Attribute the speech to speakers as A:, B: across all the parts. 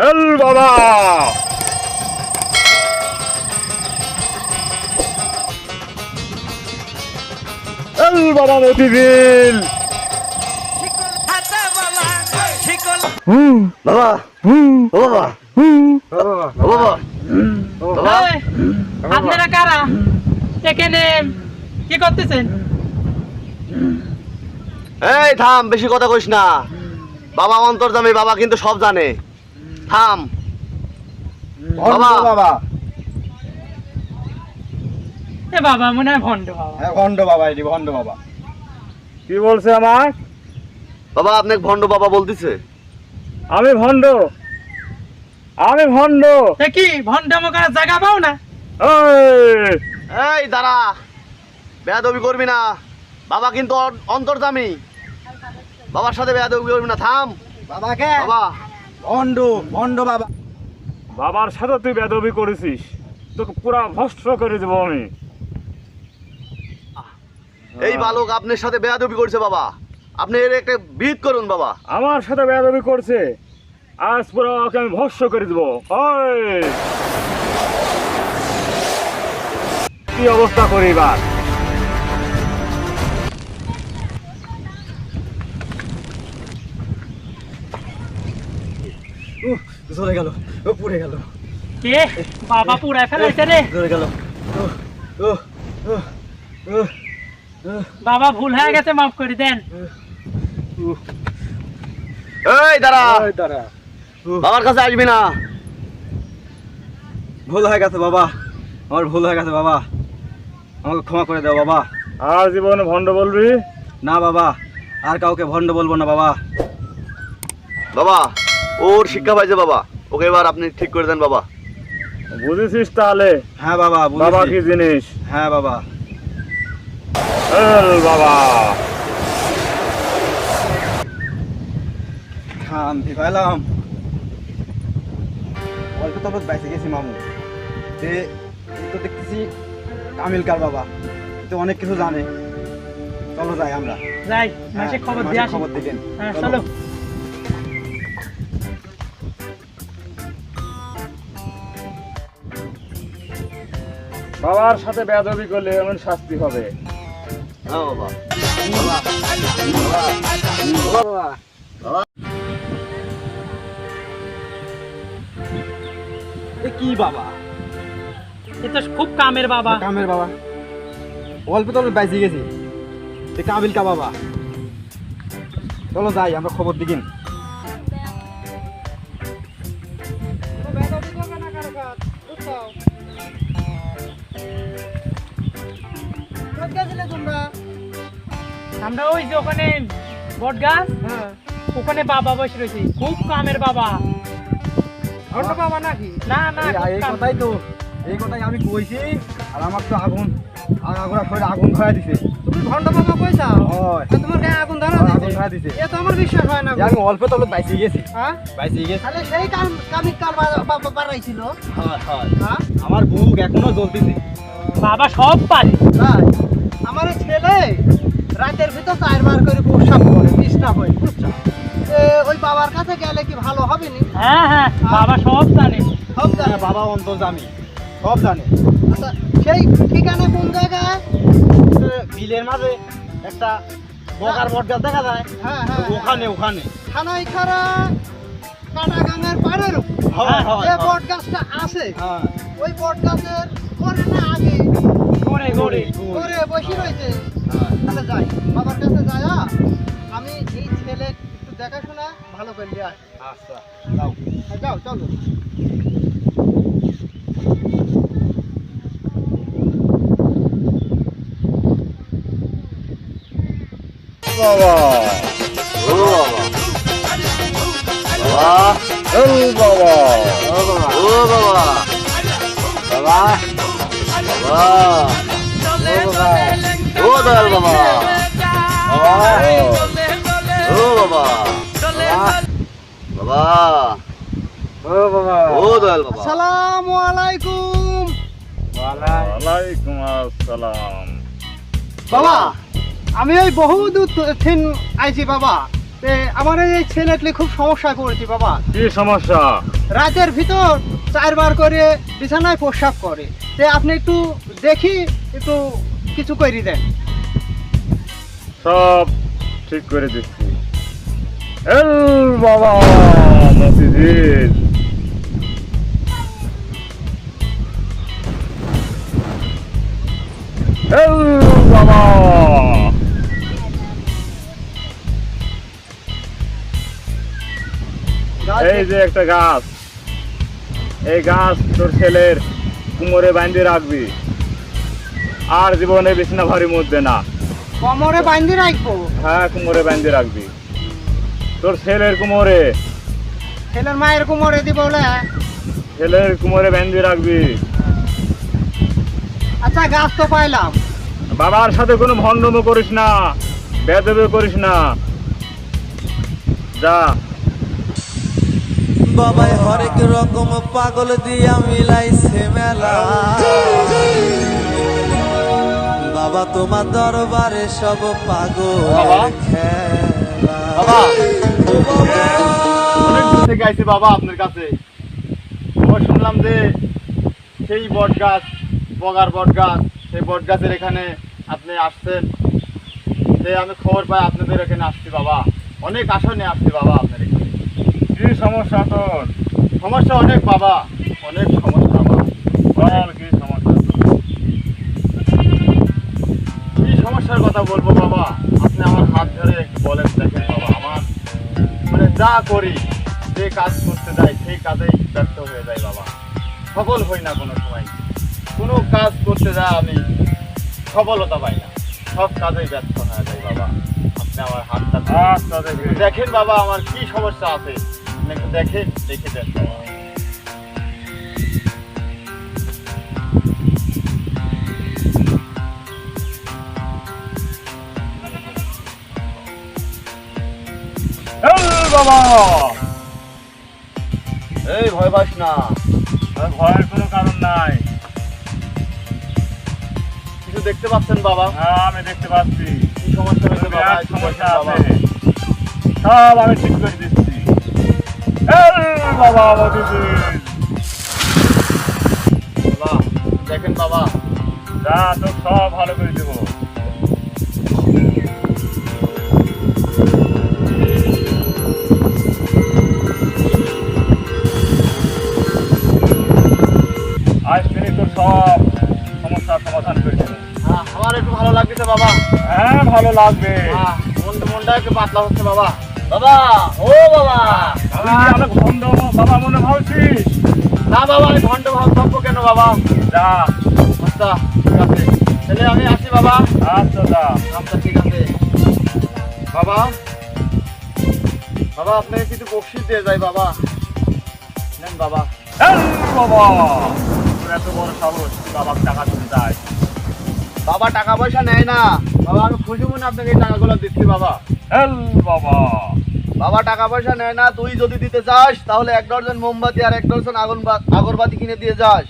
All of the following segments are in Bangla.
A: এল বাবা এল বাবা মতিঝিল
B: বাবা ও বাবা ও বাবা বাবা
C: আপনারা কারা এখানে কি করতেছেন?
B: এই থাম, বেশি কথা কইস না। বাবা অন্তর্যামী, বাবা কিন্তু সব জানে। থাম বাবা।
D: বাবা
C: এ বাবা মনে হয় ভণ্ড বাবা।
D: হ্যাঁ ভণ্ড বাবা, এটি ভণ্ড বাবা।
A: কি বলছে আমার?
B: বাবা আপনাকে ভণ্ড বাবা বলতেছে।
A: আমি ভণ্ড, আমি ভণ্ড।
C: এ কি ভণ্ডামো করার জায়গা পাও না?
A: এই,
B: এই দাঁড়া, বেয়াদবি করবি না। বাবা কিন্তু অন্তর্যামী, বাবার সাথে বেয়াদবি করবি না। থাম
D: বাবাকে
B: বাবা।
D: ভণ্ড ভণ্ড বাবা।
A: বাবার সাথে তুই বেদবি করেছিস, তোকে পুরা ভস্ম করে দেবো আমি।
B: এই বালক আপনার সাথে বেয়াদবি করছে বাবা, আপনি এর একটা বিহিত করুন বাবা।
A: আমার সাথে বেদবি করছে, আজ পুরো ওকে আমি ভস্ম করে দেবো। ওই, কি অবস্থা করি এবার?
D: চলে গেল, ও পুড়ে গেল,
C: কে বাবা পুরাই ফেলাইছে রে।
D: চলে গেল।
C: বাবা ভুল হয়ে গেছে, মাফ করে দেন।
B: এই দাঁড়া,
D: দাঁড়া,
B: বাবার কাছে আসবি না।
D: ভুল হয়ে গেছে বাবা, আমার ভুল হয়ে গেছে বাবা, আমাকে ক্ষমা করে দাও বাবা।
A: আর জীবনে ভণ্ড বলবি
D: না বাবা, আর কাউকে ভণ্ড বলবো না বাবা।
B: বাবা ওর শিক্ষা পাইছে বাবা, ওকে এবার আপনি ঠিক করে দেন বাবা।
A: বুঝেছিস তাহলে
D: হ্যাঁ বাবা,
A: বাবা
D: বুঝেছি।
A: কি জিনিস?
D: হ্যাঁ বাবা।
A: এল বাবা
D: শান্তি পাইলাম, অল্প তফাৎ বাইসে গেছি মামু। যে তো দেখতেছি কামিলকার বাবা, তো অনেক কিছু জানে। চলো যাই আমরা।
C: যাই মাসে খবর দিয়ে আসি।
D: খবর দিবেন।
C: হ্যাঁ চলো।
A: বাবার সাথে বেদবি করলে এমন শাস্তি হবে।
B: হ্যাঁ বাবা।
D: এ কি বাবা?
C: এ তো খুব কামের বাবা।
D: কামের বাবা, অল্প তফাৎ বাইসে গেছি। এ কামিলকা বাবা, চলো যাই আমরা খবর দিবেন।
C: আমরা ওই যে ওখানে বট গাছ, ওখানে বাবা বসে রয়েছে, খুব কামের বাবা। ভণ্ড বাবা নাকি? না না, খুব
D: এই
C: কাম।
D: কথাই তো, এই কথাই আমি কইছি। আর আমার তো আগুন, আগুন শরীরে আগুন ধরা দিছে।
E: তুমি ভণ্ড বাবা কইছা?
D: হয়,
E: তোমার গায়ে আগুন ধরা
D: আগুন
E: দিছে?
D: ধরা দিছে।
E: এ তো আমার বিশ্বাস হয় না গো।
D: আমি অল্প তফাৎ বাইসে গেছি,
E: হ্যাঁ?
D: বাইসে গেছি।
E: তাহলে সেই কামিক কার বাবা বাড়াইছিল?
D: হয় হয়,
E: হ্যাঁ?
D: আমার বুক এখনো জ্বলতেছে।
C: বাবা সব পারে।
E: তাই? আমার এই ছেলে রাতের ভিতর 4 বার করে প্রস্রাব করে, ডিস্টার্ব হয়, বুঝছো? ওই বাবার কাছে গেলে কি ভালো হবে নি?
C: হ্যাঁ হ্যাঁ, বাবা সব জানে।
E: সব জানে।
D: হ্যাঁ, বাবা অন্তর্যামী, সব জানে।
E: আচ্ছা, সেই ঠিকানা কোন জায়গায়?
D: বিলের মাঝে একটা বকার বট গাছ দেখা যায়,
E: হ্যাঁ হ্যাঁ,
D: ওখানে ওখানে।
E: থানায় খারা কাটাগাঙের পাড়ের উপর
D: হয় হয়
E: যে
D: হয়।
E: বট গাছটা আছে,
D: হ্যাঁ,
E: ওই বট গাছের পরে না আগে
C: গড়ে গড়ে।
E: করে বসে রয়েছে।
D: হ্যাঁ।
E: তাহলে যাই, বাবার কাছে যাই। আমি এই ছেলে একটু দেখাশোনা ভালো করে দিয়ে আসি।
D: আচ্ছা যাও।
E: যাও চলো।
A: বাবা
B: ও বাবা। বাবা
A: এল বাবা
B: ও বাবা। ও বাবা। বাবা বাবা। ও দয়াল বাবা। বাবা ও বাবা। বাবা
D: ও বাবা,
B: ও দয়াল বাবা।
E: আসসালামু আলাইকুম।
A: ওয়ালাইকুম আসসালাম।
E: বাবা, আমি ওই বহু দূর থেকে আইছি বাবা। আমার এই ছেলেটি খুব সমস্যায় পড়েছি বাবা।
A: কি সমস্যা?
E: রাতের ভিতর 4 বার করে বিছানায় প্রস্রাব করে। তে আপনি একটু দেখি একটু কিছু করে দেন।
A: সব ঠিক করে দিচ্ছি। এল বাবা মতিঝিল, এল বাবা। এই যে একটা গাছ, এই গাছ তোর ছেলের কোমরে বাঁধে রাখবি, আর জীবনে বিছনা ভারী মধ্যে না।
E: কোমরে বাঁধি রাখবো?
A: হ্যাঁ, কোমরে বাঁধে রাখবি, তোর ছেলের কোমরে,
E: ছেলের মায়ের কোমরে দিব বলে?
A: ছেলের কোমরে বাঁধে রাখবি।
E: আচ্ছা, গাছ তো পাইলাম।
A: বাবার সাথে কোনো ভণ্ডমো করিস না, বেদবি করিস না, যা।
F: বাবাই হরেক রকম পাগল দিয়া মিলাইছে মেলা, বাবা তোমার দরবারে সব পাগল
B: বাবা।
F: খেলা।
B: বাবা অনেক দূর থেকে আইছি বাবা আপনার কাছে। খবর শুনলাম যে সেই বট গাছ, বগার বট গাছ, সেই বট গাছের এখানে আপনি আসছেন। সেই আমি খবর পাই আপনাদের এখানে আসছি বাবা, অনেক আশা নিয়ে আসছি বাবা আপনার এখানে।
A: কি সমস্যা তোর?
B: সমস্যা অনেক বাবা, অনেক সমস্যা বাবা।
A: বল কি সমস্যা?
B: কি সমস্যার কথা বলবো বাবা, আপনি আমার হাত ধরে একটু বলেন। দেখেন বাবা, আমার মানে যা করি, যে কাজ করতে যাই সেই কাজেই ব্যর্থ হয়ে যায় বাবা, সফল হই না কোনো সময়। কোনো কাজ করতে যা আমি সফলতা পাই না, সব কাজেই ব্যর্থ হয়ে যায় বাবা। আপনি আমার হাতটা
A: আচ্ছা দেখি।
B: দেখেন বাবা, আমার কি সমস্যা আছে আপনি একটু দেখেন, দেখে দেন বাবা।
A: এল বাবা,
B: এই ভয় পাস না,
A: আর ভয়ের কোনো কারণ নাই।
B: কিছু দেখতে পাচ্ছেন বাবা?
A: হ্যাঁ, আমি দেখতে পাচ্ছি।
B: কি সমস্যা হয়েছে বাবা?
A: বিরাট
B: একটু
A: সমস্যা
B: দেখেন বাবা।
A: আছে, সব আমি ঠিক করে দিচ্ছি। এল বাবা মতিঝিল,
B: বাবা দেখেন বাবা,
A: যা, তোর সব ভালো করে দেবো। আজ তিনি তোর সব সমস্যার সমাধান করে দেবো।
B: আমার একটু ভালো লাগছে বাবা।
A: হ্যাঁ, ভালো লাগবে।
B: মনটা একটু পাতলা হচ্ছে বাবা। বাবা, ও বাবা।
A: তুই কি আমাকে ভণ্ড বাবা মনে ভাবছিস?
B: না বাবা, আমি ঘন্টা ভাববো কেন বাবা?
A: যা।
B: আচ্ছা ঠিক আছে, তাহলে আমি আসি বাবা।
A: আচ্ছা যা।
B: আচ্ছা ঠিক আছে বাবা। বাবা আপনাকে কিছু বকশিস দিয়ে যাই বাবা, নেন বাবা।
A: এল বাবা, তোর এত বড় সাহস, তুই বাবার টাকা দিতে চাই?
B: বাবা টাকা পয়সা নেয় না বাবা, আমি খুশি মনে আপনাকে এই টাকাগুলো দিচ্ছি বাবা।
A: এল বাবা,
B: বাবা টাকা পয়সা নেয় না, তুই যদি দিতে চাস তাহলে 1 ডজন মোমবাতি আর 1 ডজন আগরবাতি কিনে দিয়ে যাস।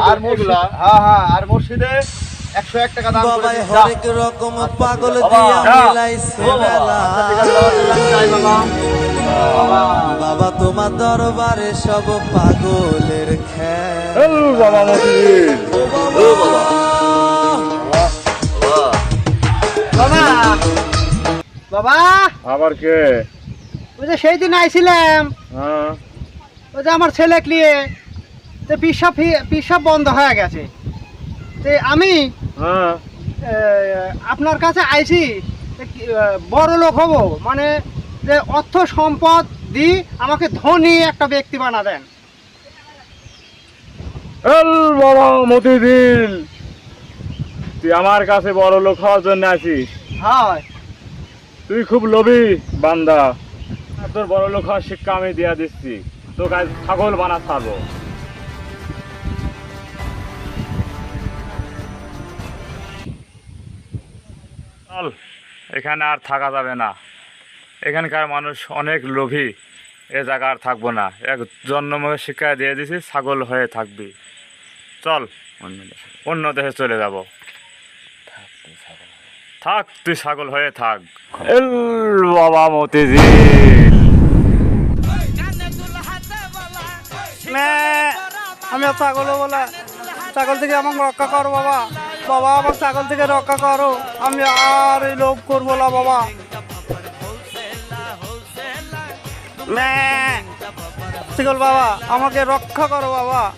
B: আর মসজিদে, হ্যাঁ হ্যাঁ, আর মসজিদে 101 টাকা দান করে
F: বাবাই
B: দিস।
F: হরেক রকম পাগল
B: বাবা,
F: দিয়া
A: যা।
F: মিলাইছে মেলা,
B: আচ্ছা, ঠিক আছে বাবা, তাহলে আমি যাই বাবা।
F: বাবা তোমার দরবারে সব পাগলের খেলা।
A: এল বাবা মতিঝিল।
B: ও বাবা, বাবা, বাবা,
A: আবার কে?
E: ওই যে সেই দিন আইছিলাম,
A: হ্যাঁ,
E: ওই যে আমার ছেলে নিয়ে, তো পিসাব বন্ধ হয়ে গেছে। তো আমি
A: হ্যাঁ।
E: আপনার কাছে আইছি, বড় লোক হব, মানে যে অর্থ সম্পদ দি আমাকে ধনী একটা ব্যক্তি বানা দেন।
A: এল বাবা মতিঝিল, তুই আমার কাছে বড় লোক হওয়ার জন্য আছিস?
E: হয়।
A: তুই খুব লোভী বান্দা। তোর বড় লোক হওয়ার শিক্ষা আমি দিয়া দিচ্ছি, তোকে আজ ছাগল বানা ছাড়বো। চল, এখানে আর থাকা যাবে না, এখানকার মানুষ অনেক লোভী, এ জায়গা আর থাকবো না। এক জন্মকে শিক্ষা দিয়ে দিছি, ছাগল হয়ে থাকবি। চল, অন্য দেশে চলে যাব। থাক, তুই ছাগল হয়ে থাক। এল বাবা মতিঝিল।
E: আমি আর ছাগলও বলা, ছাগল থেকে আমাকে রক্ষা করো বাবা। বাবা আমার ছাগল থেকে রক্ষা করো, আমি আর এই লোভ করবো না বাবা। ছাগল বাবা আমাকে রক্ষা করো বাবা।